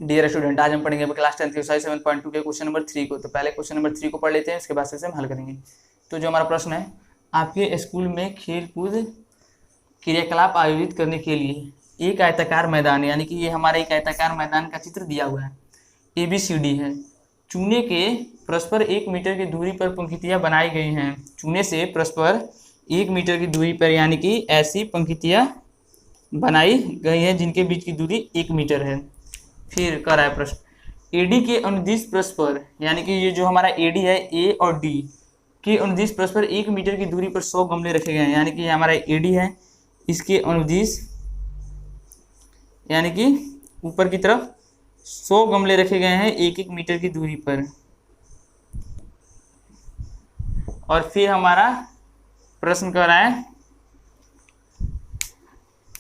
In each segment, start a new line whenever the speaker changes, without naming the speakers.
Dear student, आज हम पढ़ेंगे क्लास 10 एक्सरसाइज 7.2 के क्वेश्चन नंबर 3 को। तो पहले क्वेश्चन नंबर 3 को पढ़ लेते हैं, इसके बाद से हम हल करेंगे। तो जो हमारा प्रश्न है, आपके स्कूल में खेल कूद क्रियाकलाप आयोजित करने के लिए एक आयताकार मैदान, यानी कि ये हमारा एक आयताकार मैदान का चित्र दिया हुआ है, ABCD है। चूने के परस्पर 1 मीटर की दूरी पर पंक्तियां बनाई गई हैं। चूने से परस्पर 1 मीटर की दूरी पर, यानी कि ऐसी पंक्तियां बनाई गई हैं जिनके बीच की दूरी 1 मीटर है। फिर कर रहा है प्रश्न, AD के अनुदिश परस्पर, यानी कि ये जो हमारा AD है, A और D के अनुदिश परस्पर 1 मीटर की दूरी पर 100 गमले रखे गए हैं। यानी कि हमारा AD है, इसके अनुदिश यानी कि ऊपर की तरफ 100 गमले रखे गए हैं 1-1 मीटर की दूरी पर। और फिर हमारा प्रश्न कर रहा है,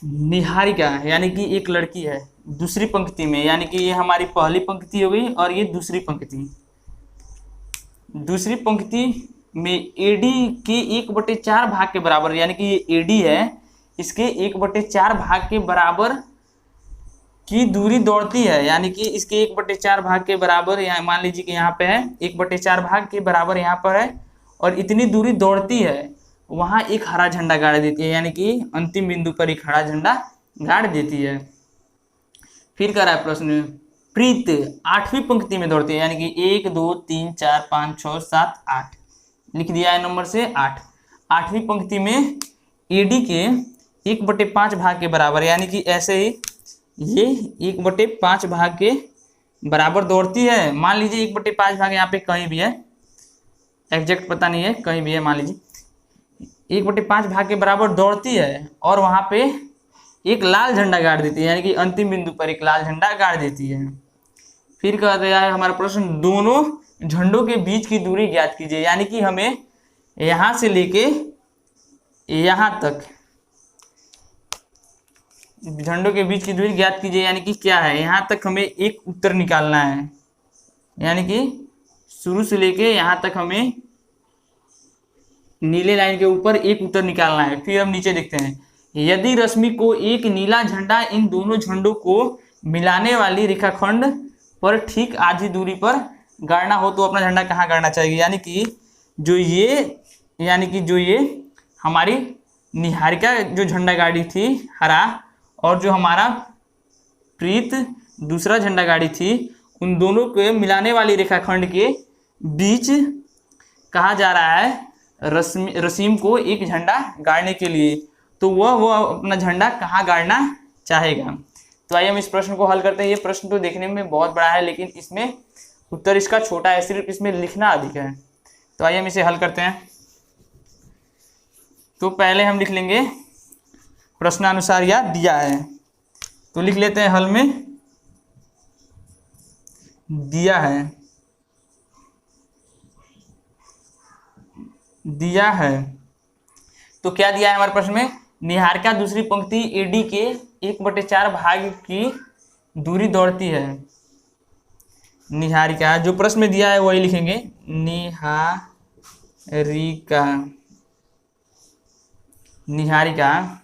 निहारिका यानी कि एक लड़की है दूसरी पंक्ति में, यानी कि ये हमारी पहली पंक्ति हो गई और ये दूसरी पंक्ति। दूसरी पंक्ति में AD के 1/4 भाग के बराबर, यानी कि ये AD है, इसके 1/4 भाग के बराबर की दूरी दौड़ती है। यानी कि इसके 1/4 भाग के बराबर, यहाँ मान लीजिए कि यहाँ पे है 1/4 भाग के बराबर यहाँ पर है, और इतनी दूरी दौड़ती है, वहाँ एक हरा झंडा गाड़ देती है। यानी कि अंतिम बिंदु पर एक हरा झंडा गाड़ देती है। फिर कर रहा है प्रश्न, प्रीत 8वीं पंक्ति में दौड़ती है, यानी कि 1 2 3 4 5 6 7 8 लिख दिया है नंबर से 8। 8वीं पंक्ति में AD के 1/5 भाग के बराबर, यानी कि ऐसे ही ये 1/5 भाग के बराबर दौड़ती है। मान लीजिए 1/5 भाग यहाँ पे कहीं भी है, एग्जैक्ट पता नहीं है, कहीं भी है, मान लीजिए 1/5 भाग के बराबर दौड़ती है और वहां पे एक लाल झंडा गाड़ देती है, यानी कि अंतिम बिंदु पर एक लाल झंडा गाड़ देती है। फिर कह दिया है हमारा प्रश्न, दोनों झंडों के बीच की दूरी ज्ञात कीजिए। यानी कि हमें यहां से लेके यहां तक झंडों के बीच की दूरी ज्ञात कीजिए। यानी कि क्या है, यहां तक हमें एक उत्तर निकालना है, यानी कि शुरू से लेके यहां तक हमें नीले लाइन के ऊपर एक उत्तर निकालना है। फिर हम नीचे देखते हैं, यदि रश्मि को एक नीला झंडा इन दोनों झंडों को मिलाने वाली रेखाखंड पर ठीक आधी दूरी पर गाड़ना हो तो अपना झंडा कहाँ गाड़ना चाहिए। यानी कि जो ये हमारी निहारिका जो झंडा गाड़ी थी हरा, और जो हमारा प्रीत दूसरा झंडा गाड़ी थी, उन दोनों के मिलाने वाली रेखाखंड के बीच कहा जा रहा है रसीम को एक झंडा गाड़ने के लिए, तो वह अपना झंडा कहाँ गाड़ना चाहेगा। तो आइए हम इस प्रश्न को हल करते हैं। ये प्रश्न तो देखने में बहुत बड़ा है, लेकिन इसमें उत्तर इसका छोटा है, सिर्फ इसमें लिखना अधिक है। तो आइए हम इसे हल करते हैं। तो पहले हम लिख लेंगे प्रश्नानुसार या दिया है, तो लिख लेते हैं हल में दिया है। तो क्या दिया है हमारे प्रश्न में, निहारिका दूसरी पंक्ति AD के 1/4 भाग की दूरी दौड़ती है। निहारिका जो प्रश्न में दिया है वही लिखेंगे, निहारिका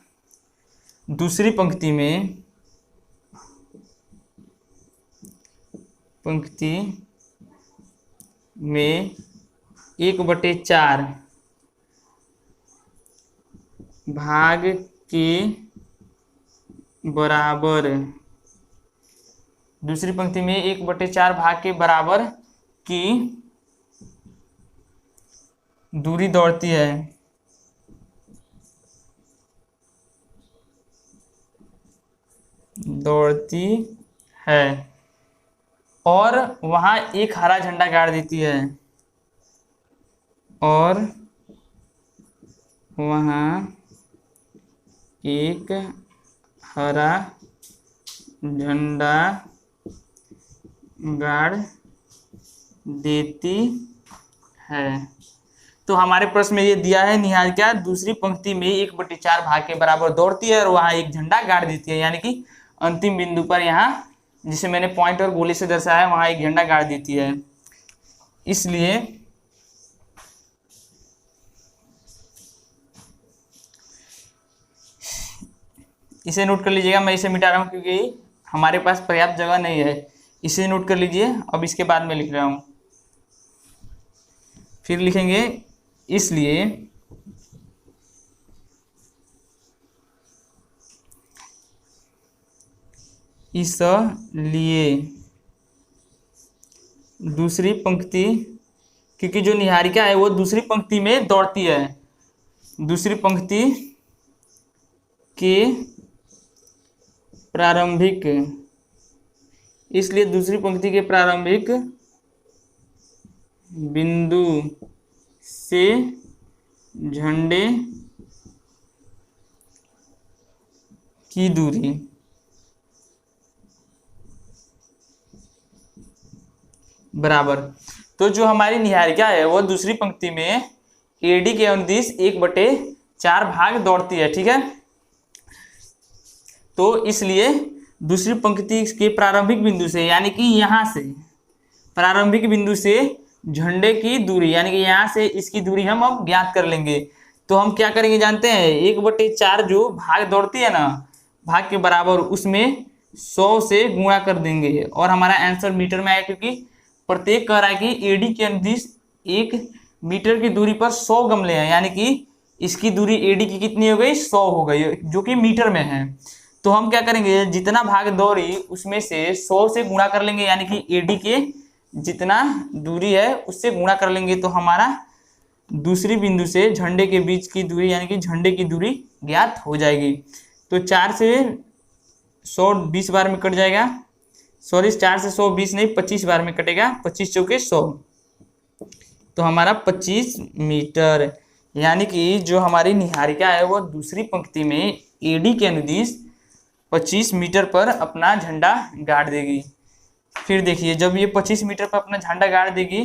दूसरी पंक्ति में 1/4 भाग के बराबर, दूसरी पंक्ति में 1/4 भाग के बराबर की दूरी दौड़ती है और वहां एक हरा झंडा गाड़ देती है, और वहां एक हरा झंडा गाड़ देती है। तो हमारे प्रश्न में ये दिया है, निहारिका दूसरी पंक्ति में 1/4 भाग के बराबर दौड़ती है और वहां एक झंडा गाड़ देती है, यानी कि अंतिम बिंदु पर यहाँ जिसे मैंने पॉइंट और गोली से दर्शाया वहां एक झंडा गाड़ देती है। इसलिए इसे नोट कर लीजिएगा, मैं इसे मिटा रहा हूँ क्योंकि हमारे पास पर्याप्त जगह नहीं है। इसे नोट कर लीजिए। अब इसके बाद में लिख रहा हूँ, फिर लिखेंगे इसलिए दूसरी पंक्ति, क्योंकि जो निहारिका है वो दूसरी पंक्ति में दौड़ती है, दूसरी पंक्ति के प्रारंभिक, इसलिए दूसरी पंक्ति के प्रारंभिक बिंदु से झंडे की दूरी बराबर। तो जो हमारी निहारिका है वो दूसरी पंक्ति में एडी के अनुदिश 1/4 भाग दौड़ती है, ठीक है। तो इसलिए दूसरी पंक्ति के प्रारंभिक बिंदु से, यानी कि यहाँ से प्रारंभिक बिंदु से झंडे की दूरी, यानी कि यहाँ से इसकी दूरी हम अब ज्ञात कर लेंगे। तो हम क्या करेंगे जानते हैं, 1/4 जो भाग दौड़ती है ना, भाग के बराबर उसमें 100 से गुणा कर देंगे और हमारा आंसर मीटर में आया, क्योंकि प्रत्येक कह रहा है कि एडी के अनुदिश 1 मीटर की दूरी पर 100 गमले हैं, यानी कि इसकी दूरी एडी की कितनी हो गई, 100 हो गई, जो कि मीटर में है। तो हम क्या करेंगे, जितना भाग दौड़ी उसमें से 100 से गुणा कर लेंगे, यानी कि एडी के जितना दूरी है उससे गुणा कर लेंगे। तो हमारा दूसरी बिंदु से झंडे के बीच की दूरी, यानी कि झंडे की दूरी ज्ञात हो जाएगी। तो 4 से 100 20 बार में कट जाएगा, सॉरी 4 से 100 20 नहीं 25 बार में कटेगा, 25 चौके 100, तो हमारा 25 मीटर। यानी कि जो हमारी निहारिका है वो दूसरी पंक्ति में एडी के अनुदिश 25 मीटर पर अपना झंडा गाड़ देगी। फिर देखिए, जब ये 25 मीटर पर अपना झंडा गाड़ देगी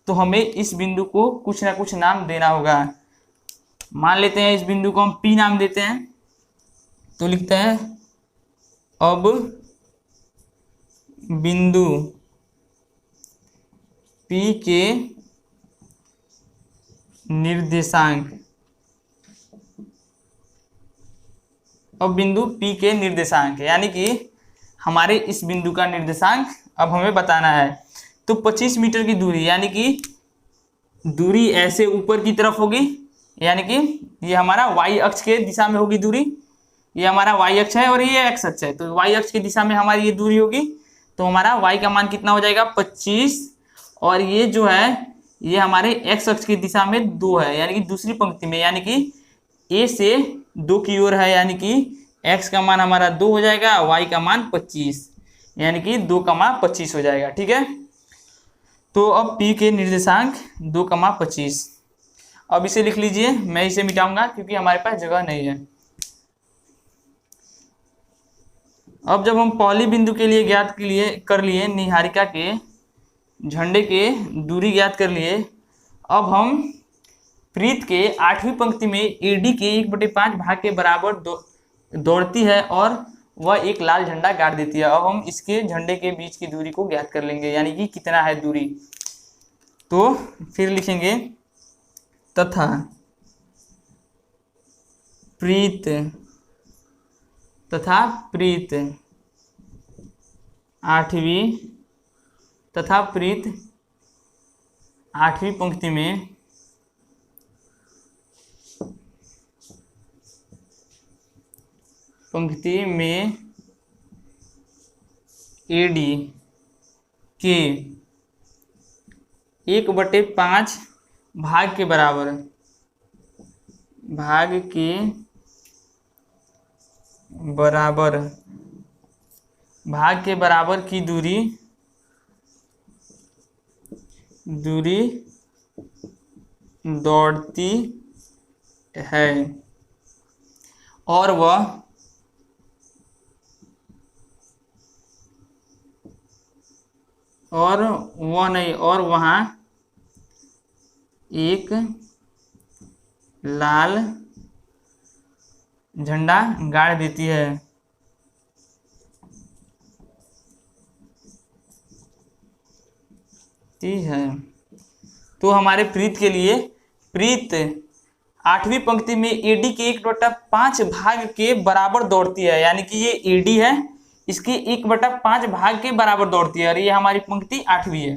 तो हमें इस बिंदु को कुछ ना कुछ नाम देना होगा। मान लेते हैं इस बिंदु को हम पी नाम देते हैं। तो लिखते हैं अब बिंदु P के निर्देशांक, अब बिंदु P के निर्देशांक, यानी कि हमारे इस बिंदु का निर्देशांक अब हमें बताना है। तो 25 मीटर की दूरी, यानी कि दूरी ऐसे ऊपर की तरफ होगी, यानी कि ये हमारा y अक्ष के दिशा में होगी दूरी, ये हमारा y अक्ष है और ये x अक्ष है, तो y अक्ष की दिशा में हमारी ये दूरी होगी। तो हमारा y का मान कितना हो जाएगा 25, और ये जो है ये हमारे x अक्ष की दिशा में 2 है, यानी कि दूसरी पंक्ति में, यानी कि a से 2 की ओर है, यानी कि x का मान हमारा 2 हो जाएगा, y का मान 25, यानी कि 2,25 हो जाएगा, ठीक है। तो अब P के निर्देशांक 2,25, अब इसे लिख लीजिए, मैं इसे मिटाऊंगा क्योंकि हमारे पास जगह नहीं है। अब जब हम पहली बिंदु के लिए ज्ञात कर लिए निहारिका के झंडे के दूरी ज्ञात कर लिए, अब हम प्रीत के 8वीं पंक्ति में एडी के 1/5 भाग के बराबर दौड़ती है और वह एक लाल झंडा गाड़ देती है। अब हम इसके झंडे के बीच की दूरी को ज्ञात कर लेंगे, यानी कि कितना है दूरी। तो फिर लिखेंगे तथा प्रीत 8वीं पंक्ति में एडी के 1/5 भाग के बराबर की दूरी दौड़ती है और वहाँ एक लाल झंडा गाड़ देती है। ठीक है, तो हमारे प्रीत के लिए प्रीत 8वीं पंक्ति में एडी के 1/5 भाग के बराबर दौड़ती है, यानी कि ये एडी है, इसके 1/5 भाग के बराबर दौड़ती है और ये हमारी पंक्ति 8वीं है।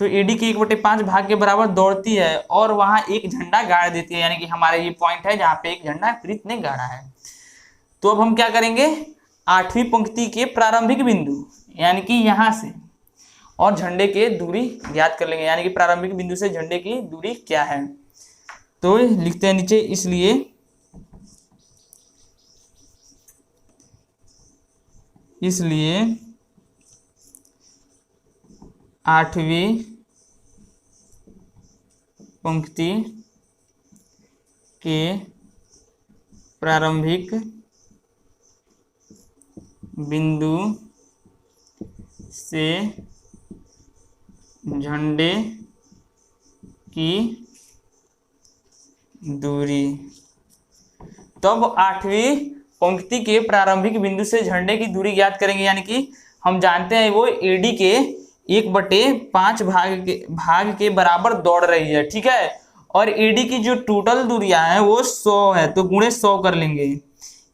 तो एडी के 1/5 भाग के बराबर दौड़ती है और वहां एक झंडा गाड़ देती है, यानी कि हमारा ये पॉइंट है जहां पे एक झंडा प्रीत ने गाड़ा है। तो अब हम क्या करेंगे, 8वीं पंक्ति के प्रारंभिक बिंदु यानी कि यहां से और झंडे के दूरी ज्ञात कर लेंगे, यानी कि प्रारंभिक बिंदु से झंडे की दूरी क्या है। तो लिखते हैं नीचे, इसलिए 8वीं पंक्ति के प्रारंभिक बिंदु से झंडे की दूरी। तब 8वीं पंक्ति के प्रारंभिक बिंदु से झंडे की दूरी ज्ञात करेंगे, यानी कि हम जानते हैं वो एडी के 1/5 भाग के बराबर दौड़ रही है, ठीक है। और एडी की जो टोटल दूरियां हैं वो 100 है, तो गुणे 100 कर लेंगे,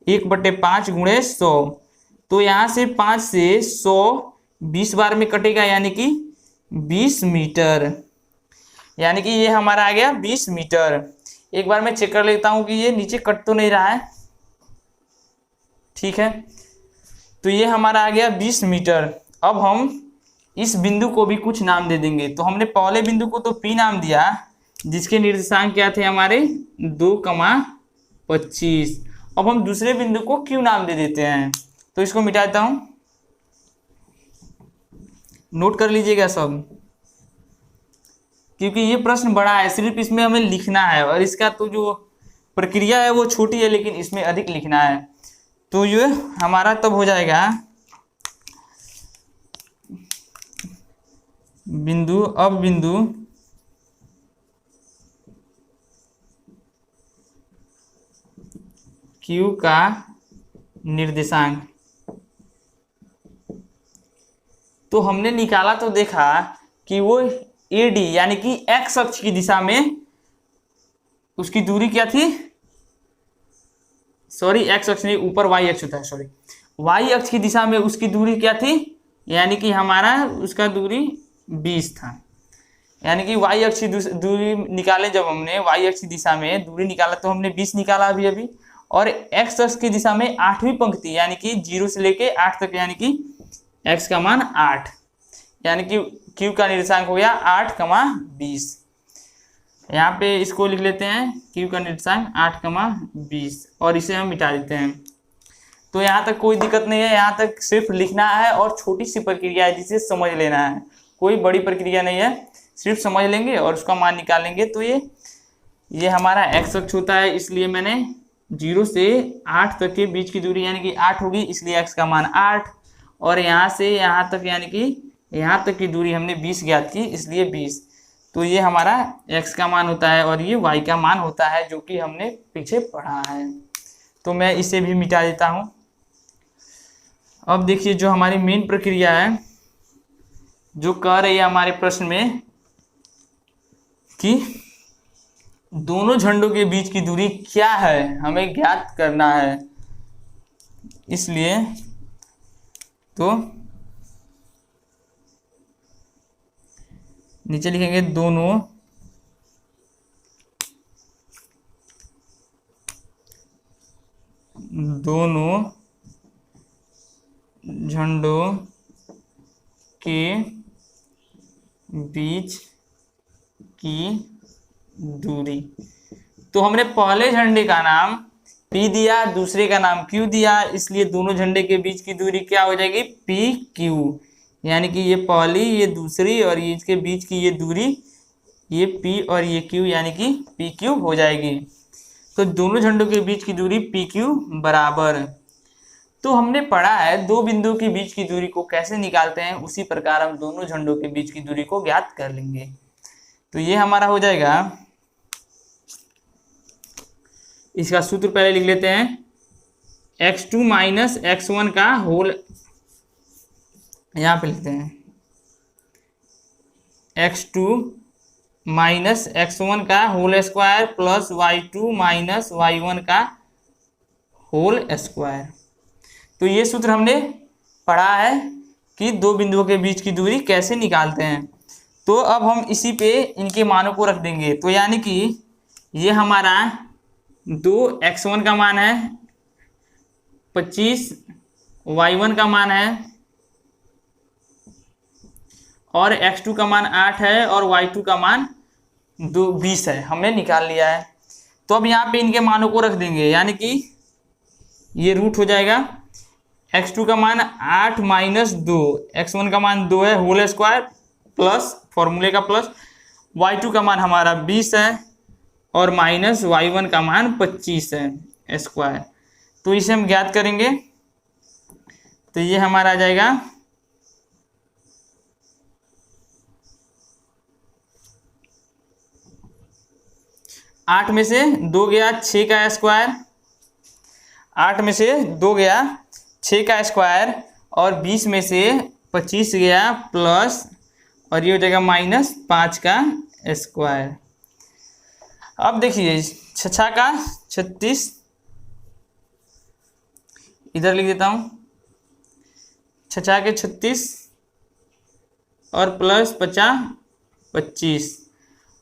1/5 गुणे 100। तो यहाँ से 5 से 100 20 बार में कटेगा, यानी कि 20 मीटर, यानी कि ये हमारा आ गया 20 मीटर। एक बार मैं चेक कर लेता हूं कि ये नीचे कट तो नहीं रहा है, ठीक है। तो ये हमारा आ गया 20 मीटर। अब हम इस बिंदु को भी कुछ नाम दे देंगे। तो हमने पहले बिंदु को तो P नाम दिया, जिसके निर्देशांक क्या थे हमारे 2,25। अब हम दूसरे बिंदु को Q नाम दे देते हैं। तो इसको मिटा देता हूं, नोट कर लीजिएगा सब, क्योंकि ये प्रश्न बड़ा है, सिर्फ इसमें हमें लिखना है और इसका तो जो प्रक्रिया है वो छोटी है, लेकिन इसमें अधिक लिखना है। तो ये हमारा तब हो जाएगा बिंदु, अब बिंदु Q का निर्देशांक। तो हमने निकाला तो देखा कि वो AD यानी कि x अक्ष की दिशा में उसकी दूरी क्या थी, सॉरी x अक्ष नहीं, ऊपर y अक्ष होता है, सॉरी y अक्ष की दिशा में उसकी दूरी क्या थी, यानी कि हमारा उसका दूरी 20 था। यानी कि y अक्ष की दूरी निकाले, जब हमने y अक्ष की दिशा में दूरी निकाला तो हमने 20 निकाला अभी। और x अक्ष की दिशा में 8वीं पंक्ति यानी कि 0 से लेके 8 तक, यानी कि x का मान 8, यानी कि Q का निर्देशांक हो गया 8,20। यहाँ पे इसको लिख लेते हैं, Q का निर्देशांक 8,20 और इसे हम मिटा देते हैं। तो यहाँ तक कोई दिक्कत नहीं है, यहाँ तक सिर्फ लिखना है और छोटी सी प्रक्रिया है जिसे समझ लेना है, कोई बड़ी प्रक्रिया नहीं है, सिर्फ समझ लेंगे और उसका मान निकालेंगे। तो ये हमारा x अक्ष होता है, इसलिए मैंने 0 से 8 तक के बीच की दूरी यानी कि 8 होगी, इसलिए x का मान 8, और यहाँ से यहाँ तक यानी कि यहाँ तक की दूरी हमने 20 ज्ञात की, इसलिए 20। तो ये हमारा x का मान होता है और ये y का मान होता है, जो कि हमने पीछे पढ़ा है। तो मैं इसे भी मिटा देता हूँ। अब देखिए जो हमारी मेन प्रक्रिया है, जो कह रही है हमारे प्रश्न में कि दोनों झंडों के बीच की दूरी क्या है, हमें ज्ञात करना है। इसलिए तो नीचे लिखेंगे दोनों झंडों के बीच की दूरी। तो हमने पहले झंडे का नाम P दिया, दूसरे का नाम Q दिया, इसलिए दोनों झंडे के बीच की दूरी क्या हो जाएगी, PQ, यानी कि ये पहली ये दूसरी और ये इसके बीच की ये दूरी ये P और ये Q यानी कि PQ हो जाएगी। तो दोनों झंडों के बीच की दूरी PQ बराबर। तो हमने पढ़ा है दो बिंदुओं के बीच की दूरी को कैसे निकालते हैं, उसी प्रकार हम दोनों झंडों के बीच की दूरी को ज्ञात कर लेंगे। तो ये हमारा हो जाएगा, इसका सूत्र पहले लिख लेते हैं, x2 माइनस x1 का होल, यहाँ पे लिखते हैं x2 माइनस x1 का whole square plus y2 minus y1 का होल स्क्वायर। तो ये सूत्र हमने पढ़ा है कि दो बिंदुओं के बीच की दूरी कैसे निकालते हैं। तो अब हम इसी पे इनके मानों को रख देंगे। तो यानी कि ये हमारा 2x1 का मान है 25, y1 का मान है और x2 का मान 8 है और y2 का मान 20 है, हमने निकाल लिया है। तो अब यहाँ पे इनके मानों को रख देंगे, यानी कि ये रूट हो जाएगा। x2 का मान 8 माइनस 2, x1 का मान 2 है होल स्क्वायर प्लस फॉर्मूले का प्लस, y2 का मान हमारा 20 है और माइनस y1 का मान 25 है स्क्वायर। तो इसे हम ज्ञात करेंगे। तो ये हमारा आ जाएगा 8 में से 2 गया 6 का स्क्वायर, 8 में से 2 गया 6 का स्क्वायर और 20 में से 25 गया प्लस और ये हो जाएगा माइनस 5 का स्क्वायर। अब देखिए 6 का 36, इधर लिख देता हूँ 6 के 36 और प्लस 50 25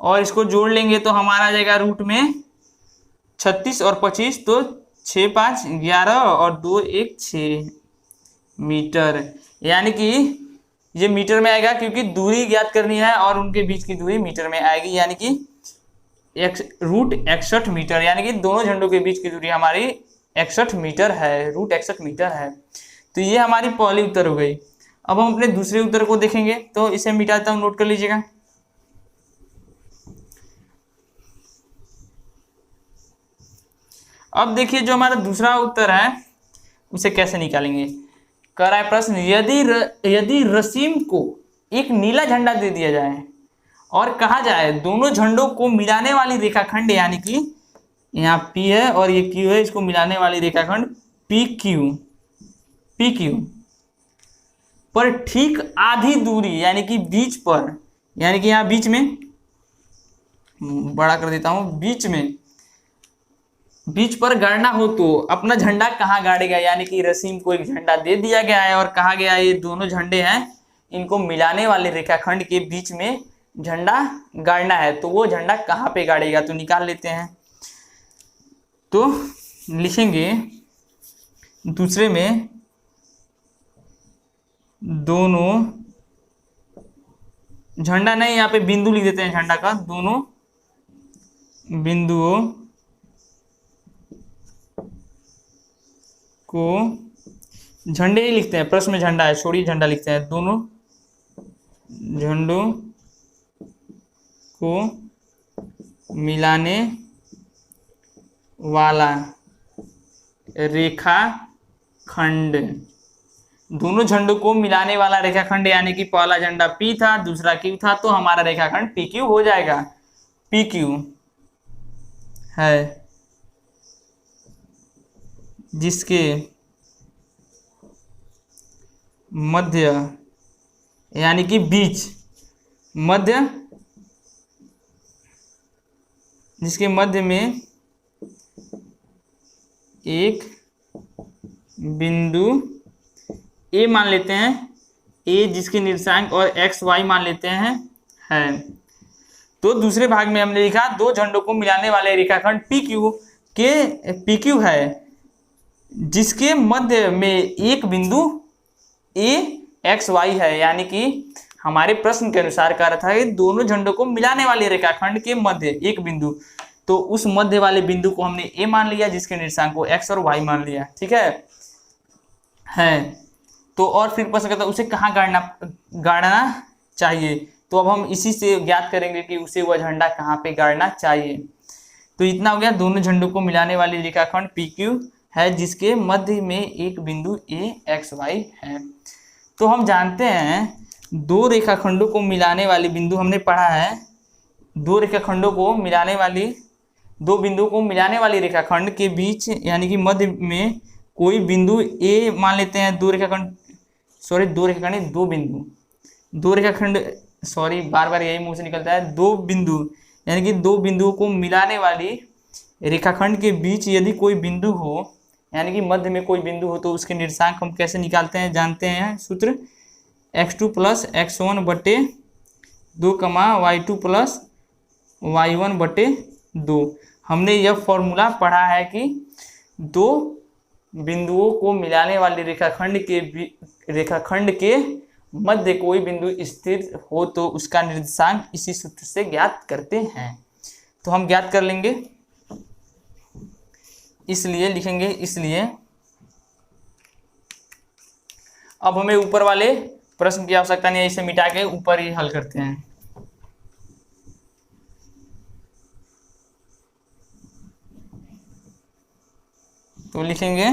और इसको जोड़ लेंगे तो हमारा आ जाएगा रूट में 36 और 25, तो 6 5 11 और 2 1 6 मीटर। यानी कि ये मीटर में आएगा क्योंकि दूरी ज्ञात करनी है और उनके बीच की दूरी मीटर में आएगी, यानी कि रूट 61 मीटर। यानी कि दोनों झंडों के बीच की दूरी हमारी 61 मीटर है, रूट 61 मीटर है। तो ये हमारी पहली उत्तर हो गई। अब हम अपने दूसरे उत्तर को देखेंगे, तो इसे मिटाता हूँ, नोट कर लीजिएगा। अब देखिए जो हमारा दूसरा उत्तर है उसे कैसे निकालेंगे। कह रहा है प्रश्न, यदि रसीम को एक नीला झंडा दे दिया जाए और कहा जाए दोनों झंडों को मिलाने वाली रेखाखंड, यानी कि यहाँ P है और ये Q है, इसको मिलाने वाली रेखाखंड PQ पर ठीक आधी दूरी यानी कि बीच पर, यानी कि यहाँ बीच में बड़ा कर देता हूँ, बीच पर गाड़ना हो तो अपना झंडा कहाँ गाड़ेगा। यानी कि रसीम को एक झंडा दे दिया गया है और कहा गया है ये दोनों झंडे हैं, इनको मिलाने वाले रेखाखंड के बीच में झंडा गाड़ना है, तो वो झंडा कहाँ पे गाड़ेगा। तो निकाल लेते हैं। तो लिखेंगे दूसरे में दोनों झंडा नहीं, यहाँ पे बिंदु लिख देते हैं झंडा का, दोनों बिंदुओं को झंडे ही लिखते हैं, प्रश्न में झंडा है, छोड़िए झंडा लिखते हैं, दोनों झंडों को मिलाने वाला रेखाखंड, दोनों झंडों को मिलाने वाला रेखाखंड, यानी कि पहला झंडा P था दूसरा Q था, तो हमारा रेखाखंड PQ हो जाएगा। PQ है जिसके मध्य यानी कि बीच, मध्य जिसके मध्य में एक बिंदु A मान लेते हैं, A जिसके निर्देशांक और XY मान लेते हैं है। तो दूसरे भाग में हमने लिखा दो झंडों को मिलाने वाले रेखाखंड PQ है जिसके मध्य में एक बिंदु AXY है। यानी कि हमारे प्रश्न के अनुसार कह रहा था कि दोनों झंडों को मिलाने वाले रेखाखंड के मध्य एक बिंदु, तो उस मध्य वाले बिंदु को हमने A मान लिया जिसके निर्देशांक को X और Y मान लिया। ठीक है। तो और फिर प्रश्न करता है उसे कहाँ गाड़ना चाहिए। तो अब हम इसी से ज्ञात करेंगे कि उसे वह झंडा कहाँ पे गाड़ना चाहिए। तो इतना हो गया, दोनों झंडों को मिलाने वाली रेखाखंड PQ है जिसके मध्य में एक बिंदु AXY है। तो हम जानते हैं दो रेखाखंडों को मिलाने वाली बिंदु, हमने पढ़ा है दो रेखाखंडों को मिलाने वाली, दो बिंदुओं को मिलाने वाली रेखाखंड के बीच यानी कि मध्य में कोई बिंदु A मान लेते हैं। दो रेखाखंड बार बार यही मुंह से निकलता है, दो बिंदु यानी कि दो बिंदुओं को मिलाने वाली रेखाखंड के बीच यदि कोई बिंदु हो, यानी कि मध्य में कोई बिंदु हो तो उसके निर्देशांक हम कैसे निकालते हैं, जानते हैं सूत्र x2 प्लस x1 बटे 2 कमा y2 प्लस y1 बटे 2। हमने यह फॉर्मूला पढ़ा है कि दो बिंदुओं को मिलाने वाले रेखाखंड के मध्य कोई बिंदु स्थिर हो तो उसका निर्देशांक इसी सूत्र से ज्ञात करते हैं। तो हम ज्ञात कर लेंगे, इसलिए लिखेंगे, इसलिए अब हमें ऊपर वाले प्रश्न की आवश्यकता नहीं है, इसे मिटा के ऊपर ही हल करते हैं। तो लिखेंगे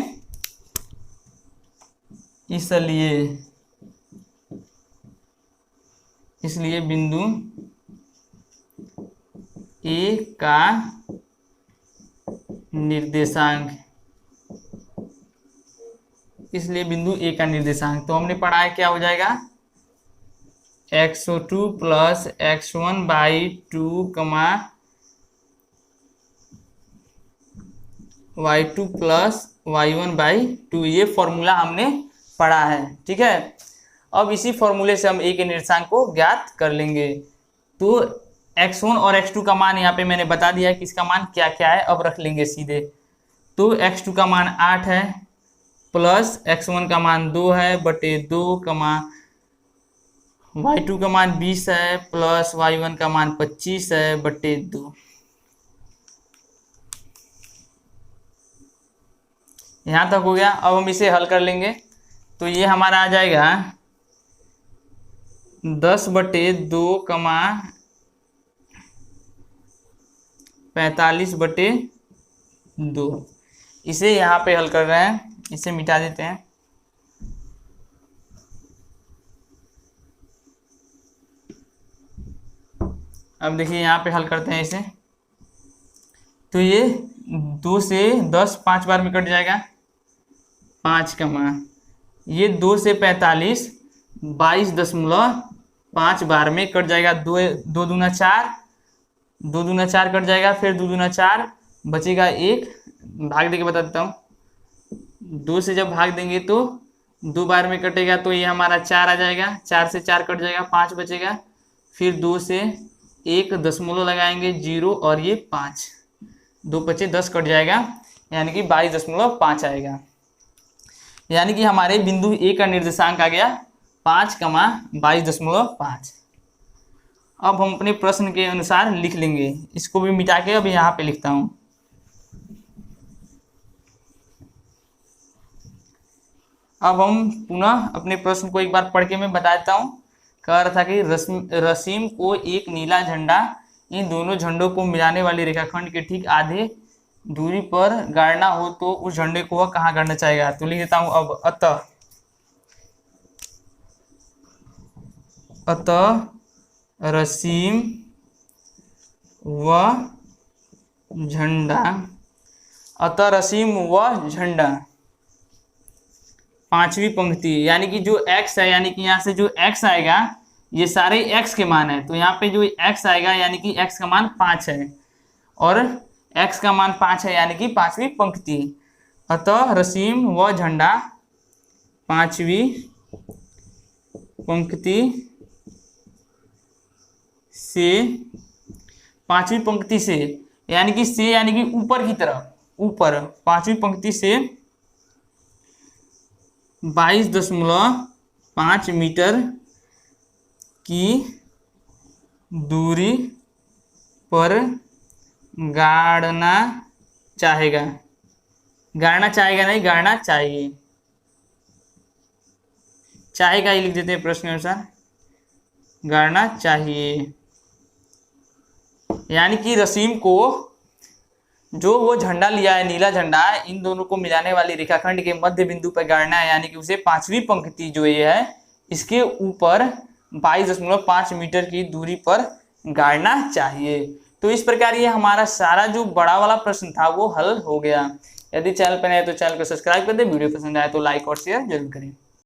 इसलिए बिंदु ए का निर्देशांक, इसलिए बिंदु ए का निर्देशांक तो हमने पढ़ा है क्या हो जाएगा, x2 प्लस x1 बाई 2 कमा y2 प्लस y1 बाई 2, ये फॉर्मूला हमने पढ़ा है। ठीक है, अब इसी फॉर्मूले से हम ए के निर्देशांक को ज्ञात कर लेंगे। तो x1 और x2 का मान यहाँ पे मैंने बता दिया है कि इसका मान क्या क्या है, अब रख लेंगे सीधे। तो x2 का मान 8 है प्लस x1 का मान 2 है बटे 2 कमा y2 का मान 20 है प्लस y1 का मान 25 है बटे 2। यहाँ तक हो गया। अब हम इसे हल कर लेंगे तो ये हमारा आ जाएगा 10 बटे 2 कमा 45 बटे 2। इसे यहाँ पे हल कर रहे हैं, इसे मिटा देते हैं। अब देखिए यहाँ पे हल करते हैं इसे, तो ये 2 से 10 5 बार में कट जाएगा, 5 कमा ये 2 से 45 22.5 बार में कट जाएगा। 2 दूना 4, 2 दूना 4 कट जाएगा, फिर 2 दूना 4 बचेगा 1, भाग देके बता देता हूँ। 2 से जब भाग देंगे तो 2 बार में कटेगा, तो ये हमारा 4 आ जाएगा, 4 से 4 कट जाएगा, 5 बचेगा, फिर 2 से 1 दशमलव लगाएंगे 0 और ये 5, 2 बचे 10 कट जाएगा, यानी कि 22.5 आएगा। यानी कि हमारे बिंदु ए का निर्देशांक आ गया 5 कमा 22.5। अब हम अपने प्रश्न के अनुसार लिख लेंगे, इसको भी मिटा के अब यहाँ पे लिखता हूँ। अब हम पुनः अपने प्रश्न को एक बार पढ़ के मैं बता देता हूँ। कह रहा था कि रसीम को एक नीला झंडा इन दोनों झंडों को मिलाने वाले रेखाखंड के ठीक आधे दूरी पर गाड़ना हो तो उस झंडे को वह कहाँ गाड़ना चाहेगा। तो लिख देता हूँ अब, अतः रसीम व झंडा, अतः रसीम व झंडा, पांचवी पंक्ति, यानी कि जो x है, यानी कि यहाँ से जो x आएगा ये सारे x के मान है, तो यहाँ पे जो x आएगा यानी कि x का मान 5 है और x का मान 5 है, यानी कि पांचवी पंक्ति। अतः रसीम व झंडा पांचवी पंक्ति से, यानी कि से यानी कि ऊपर की तरफ, ऊपर पांचवी पंक्ति से 22.5 मीटर की दूरी पर गाड़ना चाहेगा, गाड़ना चाहेगा नहीं, गाड़ना चाहिए, चाहेगा ही लिख देते हैं प्रश्न के अनुसार, गाड़ना चाहिए। यानी कि रसीम को जो वो झंडा लिया है, नीला झंडा, इन दोनों को मिलाने वाली रेखाखंड के मध्य बिंदु पर गाड़ना है, यानी कि उसे पांचवी पंक्ति जो ये है इसके ऊपर 22.5 मीटर की दूरी पर गाड़ना चाहिए। तो इस प्रकार ये हमारा सारा जो बड़ा वाला प्रश्न था वो हल हो गया। यदि चैनल पर नए तो चैनल को सब्सक्राइब कर दे, वीडियो पसंद आए तो लाइक और शेयर जरूर करें।